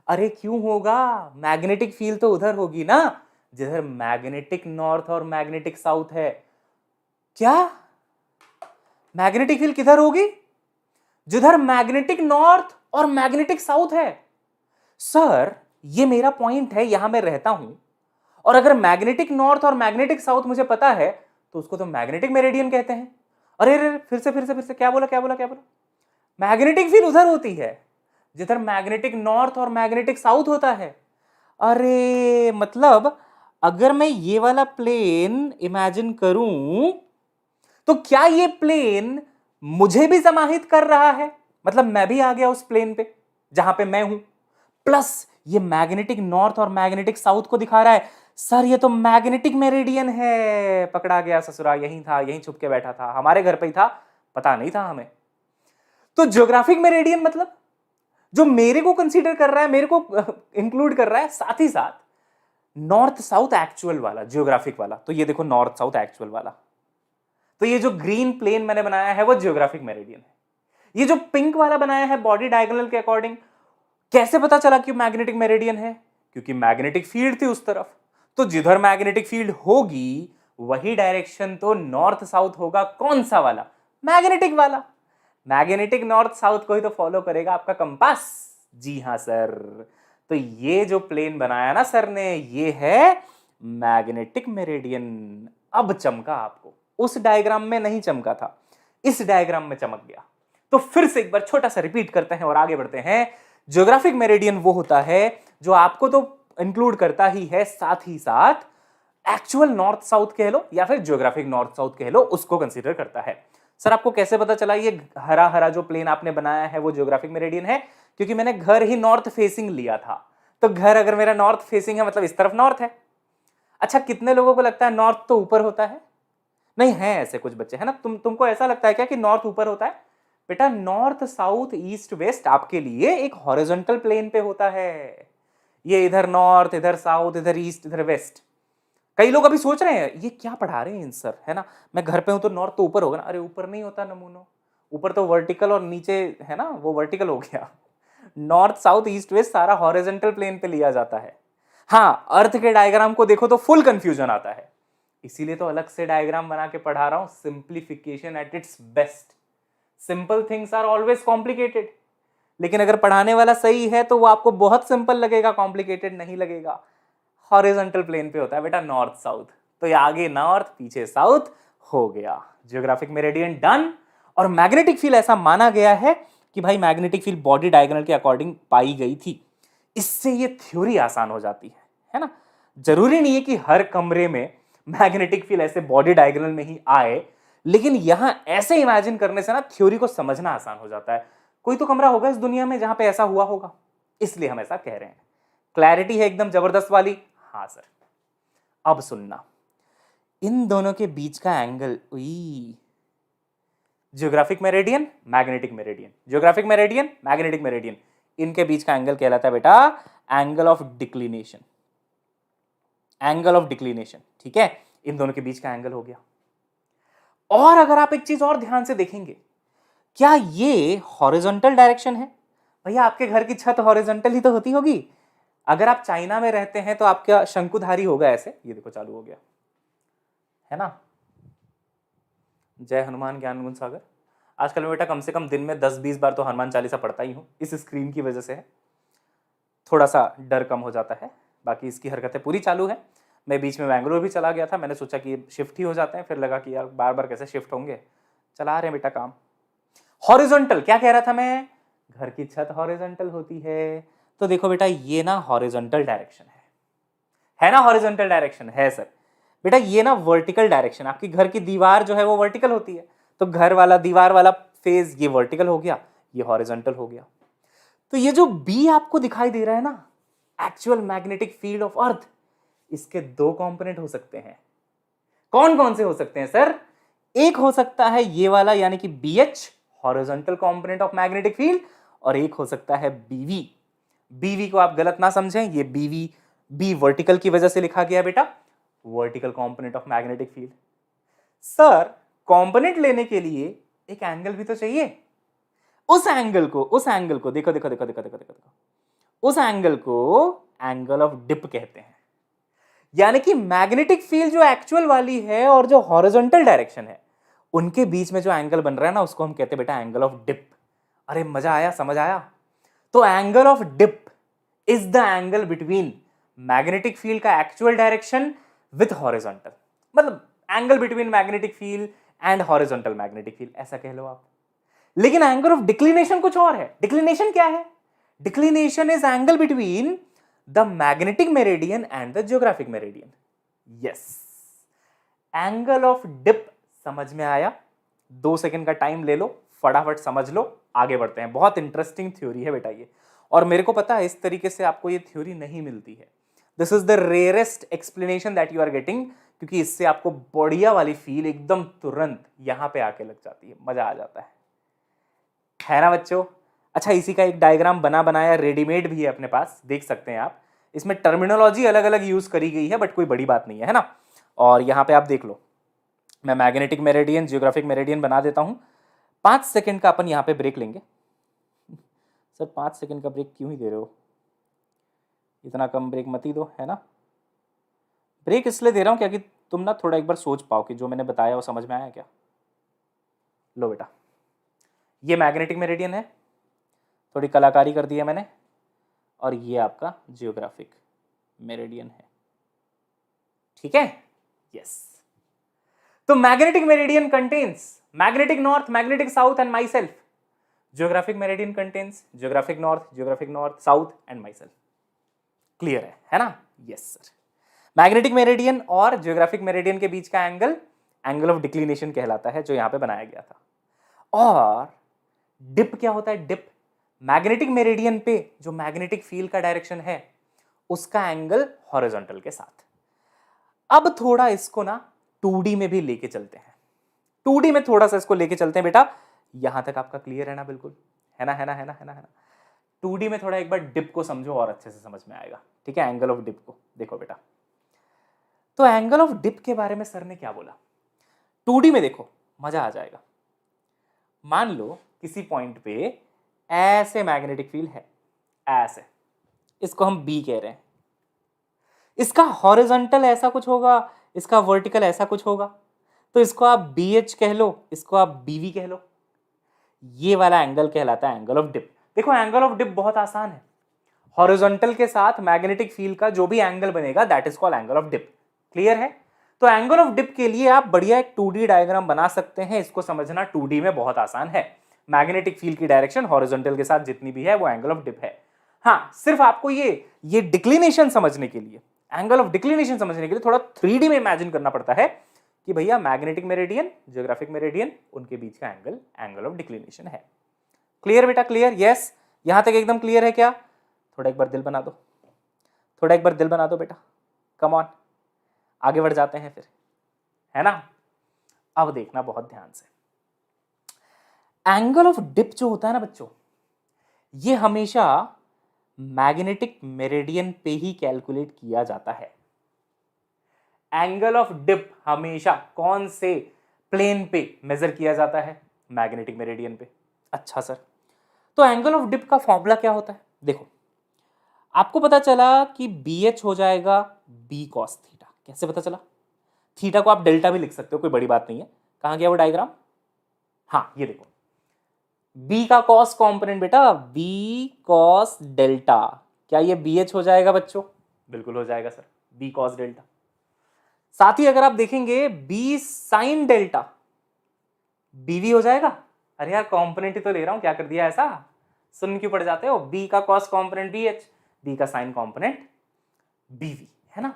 अरे क्यों होगा, मैग्नेटिक फील्ड तो उधर होगी ना जिधर मैग्नेटिक नॉर्थ और मैग्नेटिक साउथ है। क्या मैग्नेटिक फील्ड किधर होगी? जिधर मैग्नेटिक नॉर्थ और मैग्नेटिक साउथ है। सर ये मेरा पॉइंट है, यहां मैं रहता हूं, और अगर मैग्नेटिक नॉर्थ और मैग्नेटिक साउथ मुझे पता है तो उसको तो मैग्नेटिक मेरिडियन कहते हैं। अरे अरे फिर से क्या बोला, मैग्नेटिक फील्ड उधर होती है जिधर मैग्नेटिक नॉर्थ और मैग्नेटिक साउथ होता है। अरे मतलब अगर मैं ये वाला प्लेन इमेजिन करूं तो क्या ये प्लेन मुझे भी समाहित कर रहा है, मतलब मैं भी आ गया उस प्लेन पे जहां पे मैं हूं, प्लस ये मैग्नेटिक नॉर्थ और मैग्नेटिक साउथ को दिखा रहा है। सर ये तो मैग्नेटिक मेरिडियन है, पकड़ा गया ससुरा, यहीं था, यहीं छुप के बैठा था, हमारे घर पे ही था, पता नहीं था हमें। तो ज्योग्राफिक मेरिडियन मतलब जो मेरे को कंसीडर कर रहा है, मेरे को इंक्लूड कर रहा है, साथ ही साथ नॉर्थ साउथ एक्चुअल वाला ज्योग्राफिक वाला। तो ये देखो नॉर्थ साउथ एक्चुअल वाला, तो ये जो ग्रीन प्लेन मैंने बनाया है वो ज्योग्राफिक मेरिडियन है। ये जो पिंक वाला बनाया है बॉडी डायगोनल के अकॉर्डिंग, कैसे पता चला कि मैग्नेटिक मेरिडियन है? क्योंकि मैग्नेटिक फील्ड थी उस तरफ, तो जिधर मैग्नेटिक फील्ड होगी वही डायरेक्शन तो नॉर्थ साउथ होगा। कौन सा वाला? मैग्नेटिक वाला। मैग्नेटिक नॉर्थ साउथ को ही तो फॉलो करेगा आपका कंपास। जी हां सर, तो ये जो प्लेन बनाया ना सर ने, ये है मैग्नेटिक मेरिडियन। अब चमका आपको, उस डायग्राम में नहीं चमका था, इस डायग्राम में चमक गया। तो फिर से एक बार छोटा सा रिपीट करते हैं और आगे बढ़ते हैं। ज्योग्राफिक मेरिडियन वो होता है जो आपको तो इंक्लूड करता ही है, साथ ही साथ एक्चुअल नॉर्थ साउथ कह लो या फिर ज्योग्राफिक नॉर्थ साउथ कह लो, उसको कंसीडर करता है। सर आपको कैसे पता चला ये हरा हरा जो प्लेन आपने बनाया है वो ज्योग्राफिक मेरिडियन है? क्योंकि मैंने घर ही नॉर्थ फेसिंग लिया था। तो घर अगर मेरा नॉर्थ फेसिंग है मतलब इस तरफ नॉर्थ है। अच्छा, कितने लोगों को लगता है नॉर्थ तो ऊपर होता है? नहीं है ऐसे कुछ बच्चे, है ना। तुमको ऐसा लगता है क्या कि नॉर्थ ऊपर होता है? बेटा नॉर्थ साउथ ईस्ट वेस्ट आपके लिए एक हॉरिजॉन्टल प्लेन पे होता है। ये इधर नॉर्थ, इधर साउथ, इधर ईस्ट, इधर वेस्ट। कई लोग अभी सोच रहे हैं ये क्या पढ़ा रहे हैं सर, है ना। मैं घर पे हूं तो नॉर्थ तो ऊपर होगा ना। अरे ऊपर नहीं होता नमूनो, ऊपर तो वर्टिकल और नीचे, है ना, वो वर्टिकल हो गया। नॉर्थ साउथ ईस्ट वेस्ट सारा हॉरिजॉन्टल प्लेन पे लिया जाता है। हाँ, अर्थ के डायग्राम को देखो तो फुल कंफ्यूजन आता है, इसीलिए तो अलग से डायग्राम बना के पढ़ा रहा हूं। Simplification at its best. Simple things are always complicated, लेकिन अगर पढ़ाने वाला सही है तो वो आपको बहुत सिंपल लगेगा, कॉम्प्लिकेटेड नहीं लगेगा। हॉरिजॉन्टल प्लेन पे होता है बेटा नॉर्थ साउथ, तो ये आगे नॉर्थ पीछे साउथ हो गया। Geographic meridian done. और मैग्नेटिक फील्ड ऐसा माना गया है कि भाई मैग्नेटिक फील्ड बॉडी डायगोनल के अकॉर्डिंग पाई गई थी। इससे ये थ्योरी आसान हो जाती है ना। जरूरी नहीं है कि हर कमरे में मैग्नेटिक फील्ड ऐसे बॉडी डायगोनल में ही आए, लेकिन यहां ऐसे इमेजिन करने से ना थ्योरी को समझना आसान हो जाता है। कोई तो कमरा होगा इस दुनिया में जहां पे ऐसा हुआ होगा, इसलिए हम ऐसा कह रहे हैं। क्लैरिटी है एकदम जबरदस्त वाली? हाँ सर। अब सुनना, इन दोनों के बीच का angle, geographic meridian magnetic meridian, geographic meridian magnetic meridian, इनके बीच का एंगल कहलाता है बेटा angle of declination. Angle of declination, ठीक है, इन दोनों के बीच का एंगल हो गया। और अगर आप एक चीज और ध्यान से देखेंगे, क्या ये हॉरिजॉन्टल डायरेक्शन है? भैया आपके घर की छत हॉरिजॉन्टल ही तो होती होगी। अगर आप चाइना में रहते हैं तो आपका शंकुधारी होगा ऐसे, ये देखो चालू हो गया, है ना। जय हनुमान ज्ञान गुण सागर। आजकल मैं बेटा कम से कम दिन में 10-20 बार तो हनुमान चालीसा पढ़ता ही हूँ, इस स्क्रीन की वजह से है, थोड़ा सा डर कम हो जाता है। बाकी इसकी हरकतें पूरी चालू है। मैं बीच में बैंगलोर भी चला गया था, मैंने सोचा कि शिफ्ट ही हो जाते हैं, फिर लगा कि यार बार बार कैसे शिफ्ट होंगे, चला रहे हैं बेटा काम। हॉरिजॉन्टल, क्या कह रहा था मैं, घर की छत हॉरिजॉन्टल होती है। तो देखो बेटा ये ना हॉरिजॉन्टल डायरेक्शन है ना, हॉरिजॉन्टल डायरेक्शन है सर। बेटा ये ना वर्टिकल डायरेक्शन, आपकी घर की दीवार जो है वो वर्टिकल होती है, तो घर वाला दीवार वाला फेज ये वर्टिकल हो गया, ये हॉरिजॉन्टल हो गया। तो ये जो बी आपको दिखाई दे रहा है ना, actual magnetic field of earth, इसके दो कंपोनेंट हो सकते हैं। कौन कौन से हो सकते हैं सर? एक हो सकता है ये वाला यानी कि BH, horizontal component of magnetic field, और एक हो सकता है BV। BV को आप गलत ना समझें, ये BV बी वर्टिकल की वजह से लिखा गया बेटा, vertical component of magnetic field. Sir component लेने के लिए एक एंगल भी तो चाहिए। उस एंगल को देखो देखो देखो देखो देखो देखो, उस एंगल को एंगल ऑफ डिप कहते हैं। यानी कि मैग्नेटिक फील्ड जो एक्चुअल वाली है और जो हॉरिजॉन्टल डायरेक्शन है, उनके बीच में जो एंगल बन रहा है ना, उसको हम कहते हैं बेटा एंगल ऑफ डिप। अरे मजा आया, समझ आया? तो angle of dip is the angle between magnetic field का एक्चुअल डायरेक्शन विथ हॉरिजॉन्टल, मतलब angle between magnetic field and horizontal magnetic field, ऐसा कह लो आप। लेकिन एंगल ऑफ डिक्लिनेशन कुछ और है। डिक्लिनेशन क्या है? Declination is angle between the magnetic meridian and the geographic meridian. Yes, angle of dip समझ में आया? 2 सेकंड का टाइम ले लो, फटाफट समझ लो, आगे बढ़ते हैं। बहुत इंटरेस्टिंग थ्योरी है बेटा ये, और मेरे को पता है इस तरीके से आपको ये थ्योरी नहीं मिलती है। This is the rarest explanation that you are getting, क्योंकि इससे आपको बढ़िया वाली फील एकदम तुरंत यहां पे आके लग जाती है, मजा आ जाता है ना बच्चों। अच्छा, इसी का एक डायग्राम बना बनाया रेडीमेड भी है अपने पास, देख सकते हैं आप। इसमें टर्मिनोलॉजी अलग अलग यूज करी गई है, बट कोई बड़ी बात नहीं है ना। और यहाँ पे आप देख लो, मैं मैग्नेटिक मेरिडियन जियोग्राफिक मेरिडियन बना देता हूँ। 5 सेकंड का अपन यहाँ पे ब्रेक लेंगे। सर 5 सेकंड का ब्रेक क्यों ही दे रहे हो, इतना कम ब्रेक मत ही दो, है ना। ब्रेक इसलिए दे रहा हूँ क्या कि तुम ना थोड़ा एक बार सोच पाओ कि जो मैंने बताया वो समझ में आया क्या। लो बेटा, ये मैग्नेटिक मेरिडियन है, थोड़ी कलाकारी कर दी है मैंने, और ये आपका जियोग्राफिक मेरिडियन है, ठीक है। यस, तो magnetic meridian contains magnetic north, magnetic south and my self. Geographic meridian contains geographic north, south and my self. Clear है ना? Yes sir. मैग्नेटिक मेरिडियन और जियोग्राफिक मेरिडियन के बीच का एंगल एंगल ऑफ डिक्लिनेशन कहलाता है, जो यहां पे बनाया गया था। और डिप क्या होता है? डिप मैग्नेटिक मेरिडियन पे जो मैग्नेटिक फील्ड का डायरेक्शन है उसका एंगल हॉरिजॉन्टल के साथ। अब थोड़ा इसको ना 2D में भी लेके चलते हैं, 2D में थोड़ा सा इसको लेके चलते हैं बेटा। यहां तक आपका क्लियर है ना? बिल्कुल है ना, है ना, है ना, है ना, है ना। 2D में थोड़ा एक बार डिप को समझो और अच्छे से समझ में आएगा, ठीक है? एंगल ऑफ डिप को देखो बेटा। तो एंगल ऑफ डिप के बारे में सर ने क्या बोला? 2D में देखो मजा आ जाएगा। मान लो किसी पॉइंट पे ऐसे मैग्नेटिक फील्ड है, ऐसे, इसको हम बी कह रहे हैं, इसका हॉरिजॉन्टल ऐसा कुछ होगा, इसका वर्टिकल ऐसा कुछ होगा, तो इसको आप बी एच कह लो, इसको आप बीवी कह लो। ये वाला एंगल कहलाता है एंगल ऑफ डिप। देखो एंगल ऑफ डिप बहुत आसान है, हॉरिजॉन्टल के साथ मैग्नेटिक फील्ड का जो भी एंगल बनेगा that is called angle of dip. Clear है? तो एंगल ऑफ डिप के लिए आप बढ़िया एक 2D डायग्राम बना सकते हैं। इसको समझना 2D में बहुत आसान है। मैग्नेटिक फील्ड की डायरेक्शन हॉरिजॉन्टल के साथ जितनी भी है वो एंगल ऑफ डिप है। हाँ, सिर्फ आपको ये डिक्लिनेशन समझने के लिए, एंगल ऑफ डिक्लिनेशन समझने के लिए थोड़ा 3D में इमेजिन करना पड़ता है कि भैया मैग्नेटिक मेरिडियन, जियोग्राफिक मेरिडियन, उनके बीच का एंगल एंगल ऑफ डिक्लिनेशन है। क्लियर बेटा? क्लियर? यस, यहां तक एकदम क्लियर है क्या? थोड़ा एक बार दिल बना दो, थोड़ा एक बार दिल बना दो बेटा, कम ऑन, आगे बढ़ जाते हैं फिर, है ना? अब देखना बहुत ध्यान से, एंगल ऑफ डिप जो होता है ना बच्चों, ये हमेशा मैग्नेटिक मेरिडियन पे ही कैलकुलेट किया जाता है। एंगल ऑफ डिप हमेशा कौन से प्लेन पे मेजर किया जाता है? मैग्नेटिक मेरिडियन पे। अच्छा सर, तो एंगल ऑफ डिप का फॉर्मूला क्या होता है? देखो, आपको पता चला कि बी एच हो जाएगा बी कॉस थीटा। कैसे पता चला? थीटा को आप डेल्टा भी लिख सकते हो, कोई बड़ी बात नहीं है। कहां गया वो डायग्राम? हाँ, ये देखो, बी का कॉस कॉम्पोनेंट बेटा, बी कॉस डेल्टा, क्या ये बी एच हो जाएगा बच्चों? बिल्कुल हो जाएगा सर, बी कॉस डेल्टा। साथ ही अगर आप देखेंगे बी साइन डेल्टा, बीवी हो जाएगा। अरे यार, कॉम्पोनेंट ही तो ले रहा हूं, क्या कर दिया ऐसा? सुन क्यों पड़ जाते हो? बी का cos component B H, B का साइन कॉम्पोनेंट बीवी, है ना?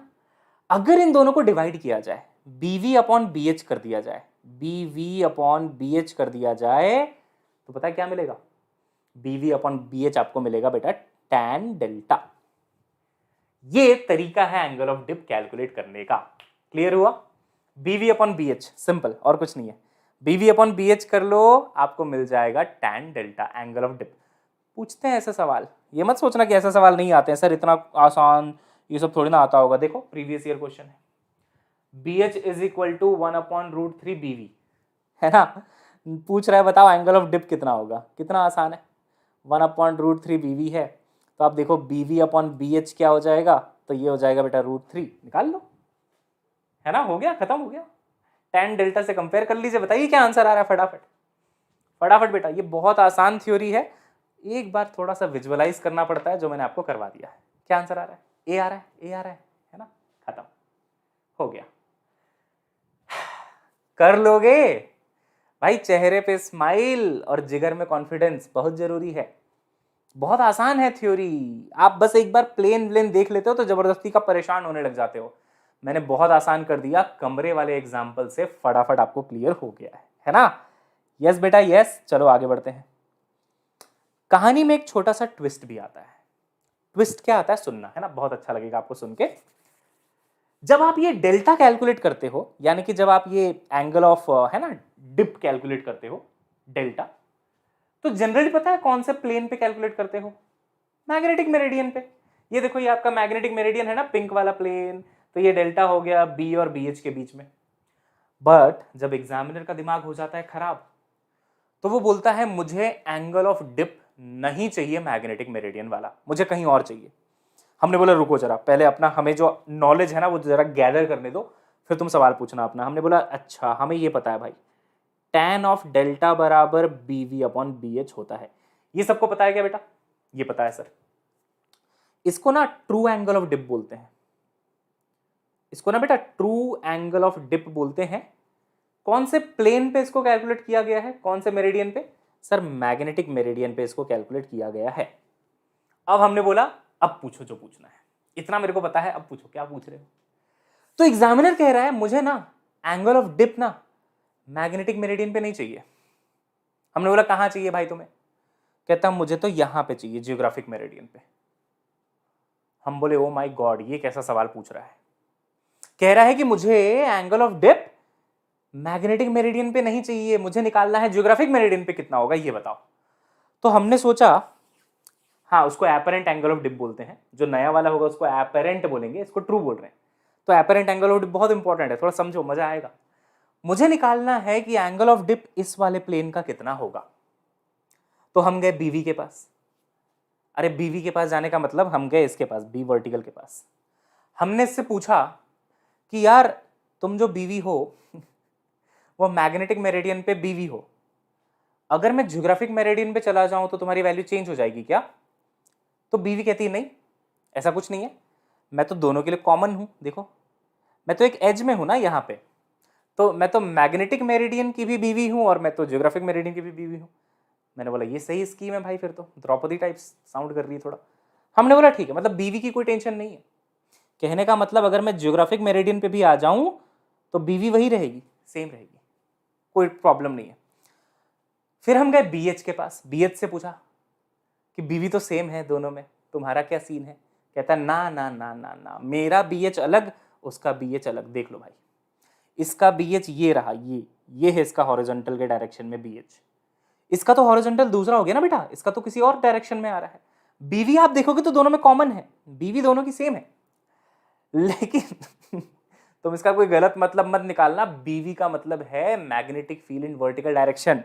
अगर इन दोनों को डिवाइड किया जाए, बीवी अपॉन बी एच कर दिया जाए, बीवी अपॉन बी एच कर दिया जाए, तो पता है क्या मिलेगा? बीवी अपॉन बी एच आपको मिलेगा बेटा टैन डेल्टा। ये तरीका है एंगल ऑफ डिप कैलकुलेट करने का। क्लियर हुआ? बीवी अपॉन बी एच, सिंपल, और कुछ नहीं है। बीवी अपॉन बी एच कर लो, आपको मिल जाएगा tan delta, angle of dip. पूछते हैं ऐसे सवाल, ये मत सोचना कि ऐसा सवाल नहीं आते हैं सर, इतना आसान ये सब थोड़ी ना आता होगा। देखो प्रीवियस ईयर क्वेश्चन है, B H is equal to 1/√3 BV, है ना? पूछ रहा है बताओ एंगल ऑफ डिप कितना होगा? कितना आसान है, 1/√3 बीवी है, तो आप देखो बीवी अपॉन बी एच क्या हो जाएगा, तो ये हो जाएगा बेटा √3, निकाल लो, है ना? हो गया, खत्म हो गया। टैन डेल्टा से कंपेयर कर लीजिए, बताइए क्या आंसर आ रहा है फटाफट फटाफट बेटा। ये बहुत आसान थ्योरी है, एक बार थोड़ा सा विजुअलाइज करना पड़ता है, जो मैंने आपको करवा दिया है। क्या आंसर आ रहा है? ए आ रहा है, ए आ रहा है ना? खत्म हो गया। कर लोगे भाई, चेहरे पे स्माइल और जिगर में कॉन्फिडेंस बहुत जरूरी है। बहुत आसान है थ्योरी, आप बस एक बार प्लेन प्लेन देख लेते हो तो जबरदस्ती का परेशान होने लग जाते हो। मैंने बहुत आसान कर दिया, कमरे वाले एग्जाम्पल से फटाफट आपको क्लियर हो गया है ना? यस बेटा यस। चलो आगे बढ़ते हैं। कहानी में एक छोटा सा ट्विस्ट भी आता है। ट्विस्ट क्या आता है सुनना, है ना? बहुत अच्छा लगेगा आपको सुन के। जब आप ये डेल्टा कैलकुलेट करते हो, यानी कि जब आप ये एंगल ऑफ है ना डिप कैलकुलेट करते हो डेल्टा, तो जनरली पता है कौन से प्लेन पे कैलकुलेट करते हो? मैग्नेटिक मेरिडियन पे। ये देखो, ये आपका मैग्नेटिक मेरिडियन है ना, पिंक वाला प्लेन, तो ये डेल्टा हो गया बी और बी एच के बीच में। बट जब एग्जामिनर का दिमाग हो जाता है खराब, तो वो बोलता है मुझे एंगल ऑफ डिप नहीं चाहिए मैग्नेटिक मेरिडियन वाला, मुझे कहीं और चाहिए। हमने बोला रुको जरा, पहले अपना हमें जो नॉलेज है ना वो जरा गैदर करने दो, फिर तुम सवाल पूछना अपना। हमने बोला अच्छा हमें ये पता है भाई, tan ऑफ डेल्टा बराबर बीवी अपॉन बी एच होता है। ये सबको पता है क्या बेटा? ये पता है सर। इसको ना ट्रू एंगल ऑफ डिप बोलते हैं, इसको ना बेटा ट्रू एंगल ऑफ डिप बोलते हैं। कौन से प्लेन पे इसको कैलकुलेट किया गया है? कौन से मेरिडियन पे? सर मैग्नेटिक मेरिडियन पे इसको कैलकुलेट किया गया है। अब हमने बोला अब पूछो जो पूछना है, इतना मेरे को पता है, अब पूछो क्या पूछ रहे हो। तो एग्जामिनर कह रहा है मुझे ना एंगल ऑफ डिप ना मैग्नेटिक मेरिडियन पे नहीं चाहिए। हमने बोला कहां चाहिए भाई तुम्हें? कहता मुझे तो यहां पे चाहिए जियोग्राफिक मेरिडियन पे। हम बोले ओ माय गॉड, ये कैसा सवाल पूछ रहा है। कह रहा है कि मुझे angle of dip magnetic meridian पे नहीं चाहिए, मुझे निकालना है जियोग्राफिक मेरिडियन पे कितना होगा ये बताओ। तो हमने सोचा, हाँ उसको एपरेंट एंगल ऑफ डिप बोलते हैं, जो नया वाला होगा उसको एपरेंट बोलेंगे, इसको ट्रू बोल रहे हैं। तो एपरेंट एंगल ऑफ डिप बहुत इंपॉर्टेंट है, थोड़ा समझो मजा आएगा। मुझे निकालना है कि एंगल ऑफ डिप इस वाले प्लेन का कितना होगा। तो हम गए बीवी के पास। अरे बीवी के पास जाने का मतलब हम गए इसके पास, बी वर्टिकल के पास। हमने इससे पूछा कि यार तुम जो बीवी हो वो मैग्नेटिक मेरिडियन पे बीवी हो, अगर मैं ज्योग्राफिक मेरिडियन पे चला जाऊं तो तुम्हारी वैल्यू चेंज हो जाएगी क्या। तो बीवी कहती है नहीं, ऐसा कुछ नहीं है, मैं तो दोनों के लिए कॉमन हूं, देखो मैं तो एक एज में हूं ना यहाँ पे, तो मैं तो मैग्नेटिक मेरिडियन की भी बीवी हूं और मैं तो ज्योग्राफिक मेरिडियन की भी बीवी हूं। मैंने बोला ये सही स्कीम है भाई, फिर तो द्रौपदी टाइप्स साउंड कर रही है थोड़ा। हमने बोला ठीक है, मतलब बीवी की कोई टेंशन नहीं है। कहने का मतलब अगर मैं ज्योग्राफिक मेरिडियन पे भी आ जाऊं तो बीवी वही रहेगी, सेम रहेगी, कोई प्रॉब्लम नहीं है। फिर हम गए बीएच के पास, बीएच से पूछा कि बीवी तो सेम है दोनों में, तुम्हारा क्या सीन है। कहता ना ना ना ना ना, मेरा बीएच अलग उसका बीएच अलग। देख लो भाई, इसका बीएच ये रहा, ये है इसका हॉरिजॉन्टल के डायरेक्शन में बीएच, इसका तो हॉरिजॉन्टल दूसरा हो गया ना बेटा, इसका तो किसी और डायरेक्शन में आ रहा है। बीवी आप देखोगे तो दोनों में कॉमन है, बीवी दोनों की सेम है, लेकिन तुम इसका कोई गलत मतलब मत निकालना, बीवी का मतलब है magnetic field in vertical direction.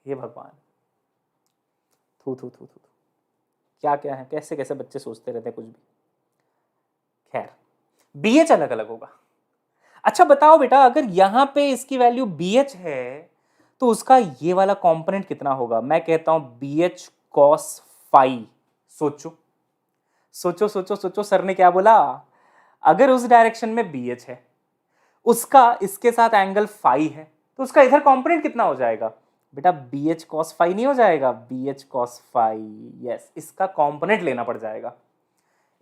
हे भगवान, थू थू थू थू, क्या क्या है, कैसे कैसे बच्चे सोचते रहते हैं कुछ भी। खैर बीएच अलग अलग होगा। अच्छा बताओ बेटा, अगर यहां पे इसकी वैल्यू बीएच है तो उसका ये वाला कंपोनेंट कितना होगा। मैं कहता हूं बीएच कॉस फाई। सोचो सोचो सोचो सोचो, सर ने क्या बोला, अगर उस डायरेक्शन में बीएच है, उसका इसके साथ एंगल फाई है, तो उसका इधर कंपोनेंट कितना हो जाएगा बेटा, बीएच कॉस फाई नहीं हो जाएगा, बीएच कॉस फाई। यस, इसका कंपोनेंट लेना पड़ जाएगा,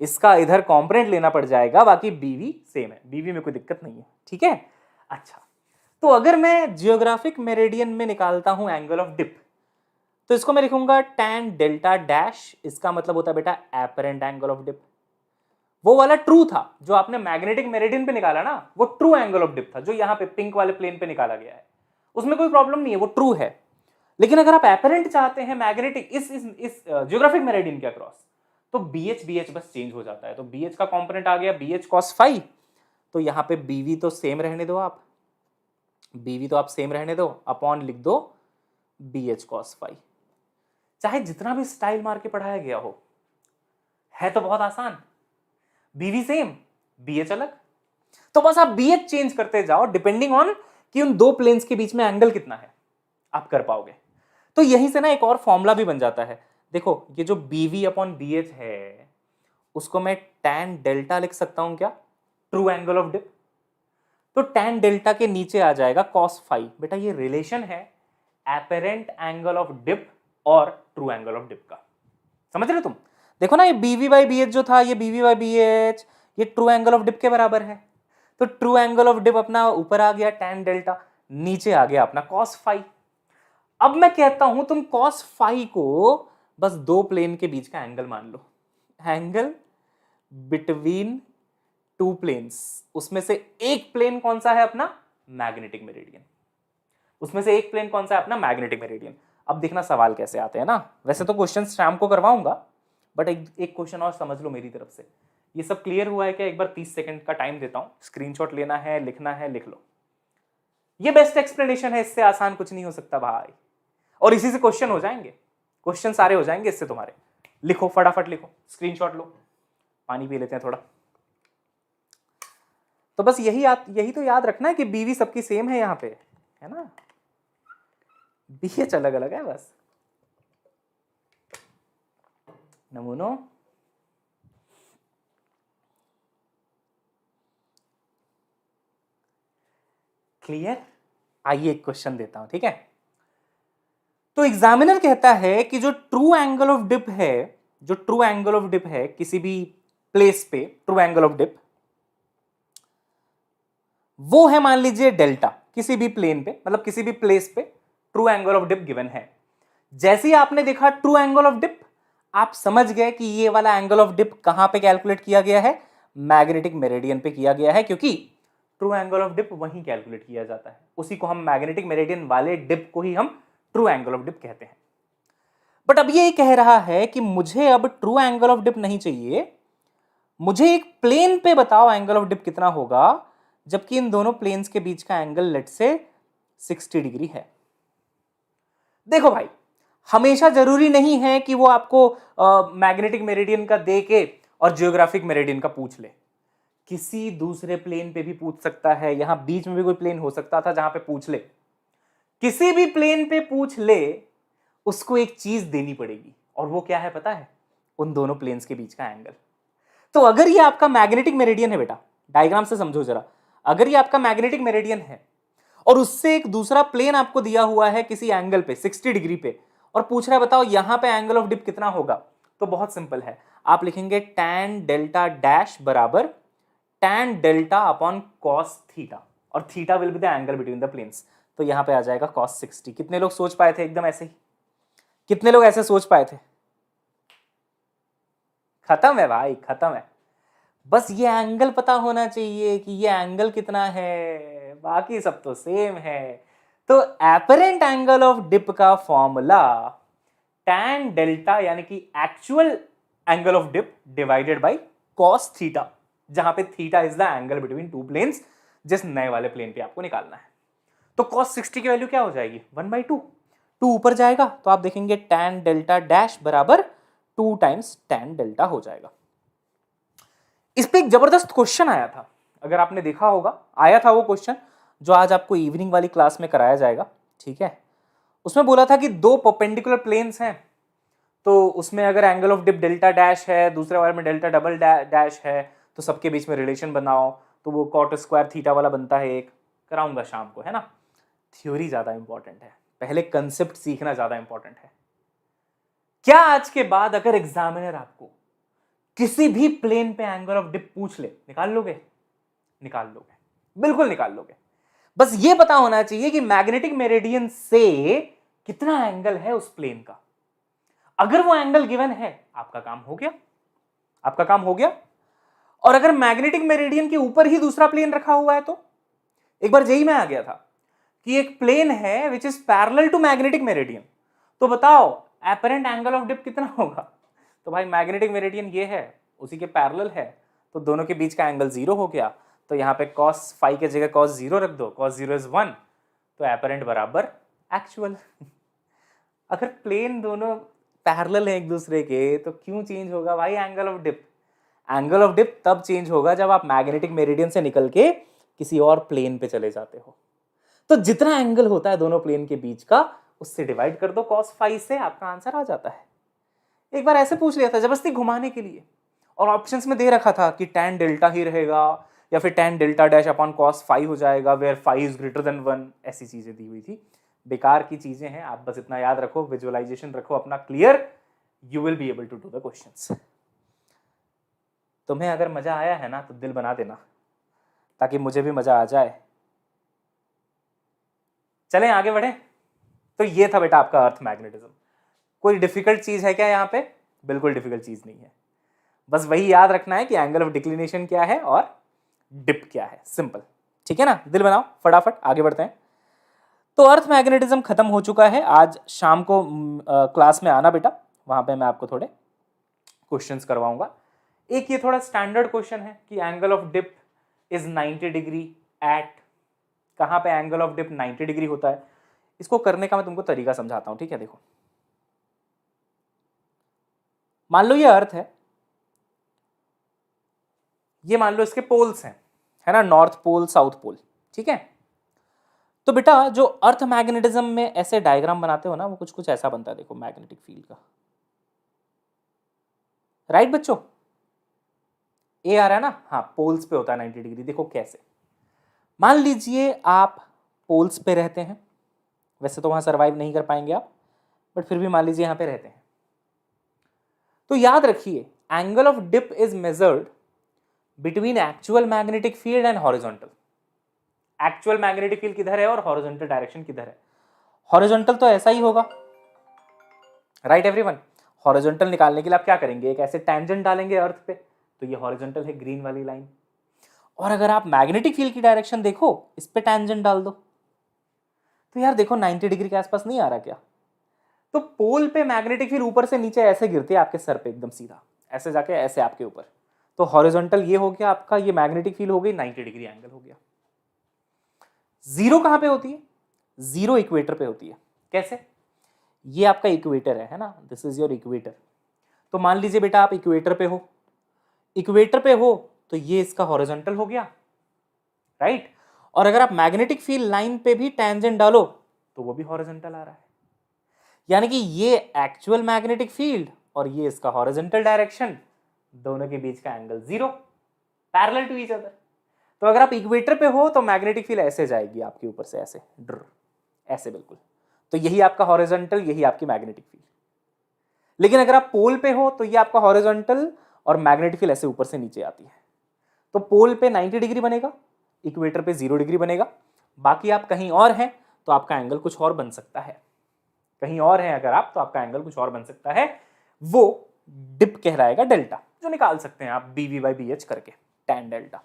इसका इधर कंपोनेंट लेना पड़ जाएगा, बाकी बीवी सेम है, बीवी में कोई दिक्कत नहीं है, ठीक है। अच्छा, तो अगर मैं जियोग्राफिक मेरिडियन में निकालता हूं एंगल ऑफ डिप, तो इसको मैं लिखूंगा tan डेल्टा डैश, इसका मतलब होता है बेटा एपरेंट एंगल ऑफ डिप। वो वाला ट्रू था जो आपने मैग्नेटिक मेरिडियन पे निकाला ना, वो ट्रू एंगल ऑफ डिप था, जो यहां पे पिंक वाले प्लेन पे निकाला गया है, उसमें कोई प्रॉब्लम नहीं है, वो ट्रू है। लेकिन अगर आप एपरेंट चाहते हैं मैग्नेटिक इस जियोग्राफिक मेरिडियन के अक्रॉस, तो BH बस चेंज हो जाता है। तो BH का कंपोनेंट आ गया BH cos फाई, तो यहां पे BV तो सेम रहने दो, आप BV तो आप सेम रहने दो, अपॉन लिख दो BH cos फाई। चाहे जितना भी स्टाइल मार के पढ़ाया गया हो, है तो बहुत आसान, BV सेम BH अलग, तो बस आप BH चेंज करते जाओ डिपेंडिंग ऑन कि उन दो प्लेन्स के बीच में एंगल कितना है, आप कर पाओगे। तो यहीं से ना एक और फॉर्मूला भी बन जाता है। देखो ये जो BV अपॉन BH है, उसको मैं tan डेल्टा लिख सकता हूं क्या, ट्रू एंगल ऑफ डिप। तो tan डेल्टा के नीचे आ जाएगा cos फाई। बेटा ये रिलेशन है एपरेंट एंगल ऑफ डिप और ट्रू एंगल ऑफ डिप का, समझ रहे तुम। देखो ना, ये BV बाई BH जो था, ये BV बाई BH, ये ट्रू एंगल ऑफ डिप के बराबर है। तो ट्रू एंगल ऑफ डिप अपना ऊपर आ गया tan डेल्टा, नीचे आ गया अपना cos फाई। अब मैं कहता हूं तुम cos फाई को बस दो प्लेन के बीच का एंगल मान लो, एंगल बिटवीन टू प्लेन्स। उसमें से एक प्लेन कौन सा है अपना, मैग्नेटिक मेरिडियन। उसमें से एक प्लेन कौन सा है अपना, मैग्नेटिक मेरिडियन। अब देखना सवाल कैसे आते हैं ना, वैसे तो क्वेश्चन शाम को करवाऊंगा, बट एक क्वेश्चन और समझ लो मेरी तरफ से। ये सब क्लियर हुआ है क्या, एक बार 30 सेकंड का टाइम देता हूं, स्क्रीनशॉट लेना है, लिखना है, लिख लो। ये बेस्ट एक्सप्लेनेशन है, इससे आसान कुछ नहीं हो सकता भाई, और इसी से क्वेश्चन हो जाएंगे, क्वेश्चन सारे हो जाएंगे इससे तुम्हारे। लिखो फटाफट लिखो, स्क्रीनशॉट लो, पानी पी लेते हैं थोड़ा। तो बस यही तो याद रखना है कि बीवी सबकी सेम है यहाँ पे, है ना, BH अलग अलग है बस। नमूनो क्लियर। आइए एक क्वेश्चन देता हूं, ठीक है। तो एग्जामिनर कहता है कि जो ट्रू एंगल ऑफ डिप है, जो ट्रू एंगल ऑफ डिप है किसी भी प्लेस पे, ट्रू एंगल ऑफ डिप वो है मान लीजिए डेल्टा, किसी भी प्लेन पे, मतलब किसी भी प्लेस पे true angle of dip given है। जैसे ही आपने देखा ट्रू एंगल ऑफ डिप, आप समझ गए कि ये वाला एंगल ऑफ डिप कहां पे कैलकुलेट किया गया है, मैग्नेटिक मेरिडियन पे किया गया है, क्योंकि ट्रू एंगल ऑफ डिप वहीं कैलकुलेट किया जाता है, उसी को हम मैग्नेटिक मेरिडियन वाले डिप को ही हम ट्रू एंगल ऑफ डिप कहते हैं। बट अब ये कह रहा है कि मुझे अब ट्रू एंगल ऑफ डिप नहीं चाहिए, मुझे एक प्लेन पे बताओ एंगल ऑफ डिप कितना होगा, जबकि इन दोनों प्लेन्स के बीच का एंगल लेट से 60 डिग्री है। देखो भाई, हमेशा जरूरी नहीं है कि वो आपको मैग्नेटिक मेरिडियन का दे के और जियोग्राफिक मेरिडियन का पूछ ले, किसी दूसरे प्लेन पे भी पूछ सकता है, यहां बीच में भी कोई प्लेन हो सकता था जहां पे पूछ ले, किसी भी प्लेन पे पूछ ले, उसको एक चीज देनी पड़ेगी, और वो क्या है पता है, उन दोनों प्लेन्स के बीच का एंगल। तो अगर ये आपका मैग्नेटिक मेरिडियन है बेटा, डायग्राम से समझो जरा, अगर ये आपका मैग्नेटिक मेरिडियन है और उससे एक दूसरा प्लेन आपको दिया हुआ है किसी एंगल पे 60 डिग्री पे, और पूछ रहा है बताओ यहां पे एंगल ऑफ डिप कितना होगा, तो बहुत सिंपल है, आप लिखेंगे tan डेल्टा डैश बराबर tan delta upon cos theta, और theta will be the angle between the planes, तो यहां पे आ जाएगा cos 60। कितने लोग सोच पाए थे एकदम ऐसे ही, कितने लोग ऐसे सोच पाए थे? खत्म है भाई, खत्म है। बस ये एंगल पता होना चाहिए कि ये एंगल कितना है, बाकी सब तो सेम है। तो एपरेंट एंगल ऑफ डिप का फॉर्मूला tan डेल्टा यानी कि actual angle of dip divided by cos theta, जहां पे theta is the angle between two planes, जिस नए वाले प्लेन पे आपको निकालना है। तो cos 60 की वैल्यू क्या हो जाएगी, 1/2, 2 ऊपर जाएगा तो आप देखेंगे tan डेल्टा डैश बराबर 2 टाइम्स tan डेल्टा हो जाएगा। इस पे एक जबरदस्त क्वेश्चन आया था, अगर आपने देखा होगा, आया था वो क्वेश्चन जो आज आपको इवनिंग वाली क्लास में कराया जाएगा, ठीक है। उसमें बोला था कि दो परपेंडिकुलर प्लेन्स हैं, तो उसमें अगर angle of dip delta dash है, दूसरे वाले में डेल्टा डबल डैश है, तो सबके बीच में रिलेशन बनाओ, तो वो कॉट स्क्वायर थीटा वाला बनता है एक, कराऊंगा शाम को, है ना। थ्योरी ज्यादा इंपॉर्टेंट है, पहले कंसेप्ट सीखना ज्यादा इंपॉर्टेंट है। क्या आज के बाद अगर एग्जामिनर आपको किसी भी प्लेन पे एंगल ऑफ डिप पूछ ले, निकाल लोगे? निकाल लोगे, बिल्कुल निकाल लोगे। बस ये पता होना चाहिए कि मैग्नेटिक मेरिडियन से कितना एंगल है उस प्लेन का। अगर वो एंगल गिवन है, आपका काम हो गया, आपका काम हो गया। और अगर मैग्नेटिक मेरिडियन के ऊपर ही दूसरा प्लेन रखा हुआ है, तो एक बार जेई में आ गया था कि एक प्लेन है which is parallel to magnetic meridian, तो बताओ एपरेंट एंगल ऑफ डिप कितना होगा? तो भाई मैग्नेटिक मेरिडियन ये है, उसी के पैरेलल है, तो दोनों के बीच का एंगल 0 हो गया, तो यहाँ पे cos फाई के जगह cos 0 रख दो, cos 0 इज 1, तो एपरेंट बराबर एक्चुअल। अगर प्लेन दोनों पैरेलल है एक दूसरे के, तो क्यों चेंज होगा भाई angle of dip? Angle of dip तब चेंज होगा जब आप मैग्नेटिक मेरिडियन से निकल के किसी और प्लेन पे चले जाते हो। तो जितना एंगल होता है दोनों प्लेन के बीच का, उससे डिवाइड कर दो cos फाई से, आपका आंसर आ जाता है। एक बार ऐसे पूछ लिया था जबरदस्ती घुमाने के लिए, और ऑप्शंस में दे रखा था कि tan डेल्टा ही रहेगा या फिर tan delta dash upon cos phi हो जाएगा, where phi is greater than 1, ऐसी चीजें दी हुई थी। बेकार की चीजें हैं, आप बस इतना याद रखो, विजुअलाइजेशन रखो अपना clear, you will be able to do the questions. तुम्हें अगर मजा आया है ना, तो दिल बना देना ताकि मुझे भी मजा आ जाए। चलें आगे बढ़े। तो ये था बेटा आपका अर्थ मैग्नेटिज्म। कोई डिफिकल्ट चीज है क्या यहाँ पे? बिल्कुल डिफिकल्ट चीज नहीं है, बस वही याद रखना है कि एंगल ऑफ डिक्लिनेशन क्या है और डिप क्या है, सिंपल, ठीक है ना। दिल बनाओ, फटाफट आगे बढ़ते हैं। तो अर्थ मैग्नेटिज्म खत्म हो चुका है। आज शाम को क्लास में आना बेटा, वहां पे मैं आपको थोड़े क्वेश्चंस करवाऊंगा। एक ये थोड़ा स्टैंडर्ड क्वेश्चन है कि angle of dip is 90 degree at, कहां पे एंगल ऑफ डिप 90 डिग्री होता है। इसको करने का मैं तुमको तरीका समझाता हूं, ठीक है। देखो, मान लो ये अर्थ है, ये मान लो इसके पोल्स हैं, है ना, नॉर्थ पोल साउथ पोल, ठीक है। तो बेटा जो अर्थ मैग्नेटिज्म में ऐसे डायग्राम बनाते हो ना, वो कुछ कुछ ऐसा बनता है, देखो मैग्नेटिक फील्ड का, राइट बच्चों? ए आ रहा है ना, हाँ, पोल्स पे होता है 90 डिग्री। देखो कैसे, मान लीजिए आप पोल्स पे रहते हैं, वैसे तो वहां सर्वाइव नहीं कर पाएंगे आप, बट फिर भी मान लीजिए यहां पे रहते हैं। तो याद रखिए angle of dip is measured between actual magnetic field and horizontal. Actual magnetic field किधर है और हॉरिजॉन्टल डायरेक्शन किधर है? हॉरिजॉन्टल तो ऐसा ही होगा, राइट एवरीवन। हॉरिजॉन्टल निकालने के लिए आप क्या करेंगे, एक ऐसे टेंजेंट डालेंगे अर्थ पे, तो ये हॉरिजॉन्टल है ग्रीन वाली लाइन। और अगर आप मैग्नेटिक फील्ड की डायरेक्शन देखो, इस पे टेंजेंट डाल दो, तो यार देखो 90 डिग्री के आसपास नहीं आ रहा क्या? तो पोल पे मैग्नेटिक फील्ड ऊपर से नीचे ऐसे गिरती है आपके सर पे एकदम सीधा, ऐसे जाके ऐसे आपके ऊपर। तो हॉरिजॉन्टल ये हो गया आपका, ये मैग्नेटिक फील्ड हो गई, 90 डिग्री एंगल हो गया। जीरो कहां पे होती है? जीरो इक्वेटर पे होती है। कैसे? ये आपका इक्वेटर है ना, दिस इज योर इक्वेटर। तो मान लीजिए बेटा आप इक्वेटर पे हो, इक्वेटर पे हो तो ये इसका हॉरिजॉन्टल हो गया, राइट। और अगर आप मैग्नेटिक फील्ड लाइन पे भी टेंजेंट डालो तो वो भी हॉरिजॉन्टल आ रहा है, यानी कि ये एक्चुअल मैग्नेटिक फील्ड और ये इसका हॉरिजॉन्टल डायरेक्शन, दोनों के बीच का angle zero, parallel to each other. तो अगर आप इक्वेटर पे हो तो मैग्नेटिक फील्ड ऐसे जाएगी आपके ऊपर से, ऐसे ड्र, ऐसे बिल्कुल। तो यही आपका हॉरिजॉन्टल, यही आपकी मैग्नेटिक फील्ड। लेकिन अगर आप पोल पे हो तो ये आपका हॉरिजॉन्टल और मैग्नेटिक फील्ड ऐसे ऊपर से नीचे आती है। तो पोल पे 90 डिग्री बनेगा, इक्वेटर पे 0 डिग्री बनेगा। बाकी आप कहीं और हैं तो आपका एंगल कुछ और बन सकता है, कहीं और है अगर आप तो आपका एंगल कुछ और बन सकता है, वो डिप कहलाएगा डेल्टा, जो निकाल सकते हैं आप BV/BH करके, tan डेल्टा।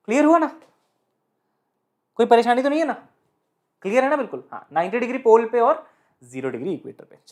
क्लियर हुआ ना? कोई परेशानी तो नहीं है ना? क्लियर है ना बिल्कुल? हाँ, 90 डिग्री पोल पे और 0 डिग्री इक्वेटर पे।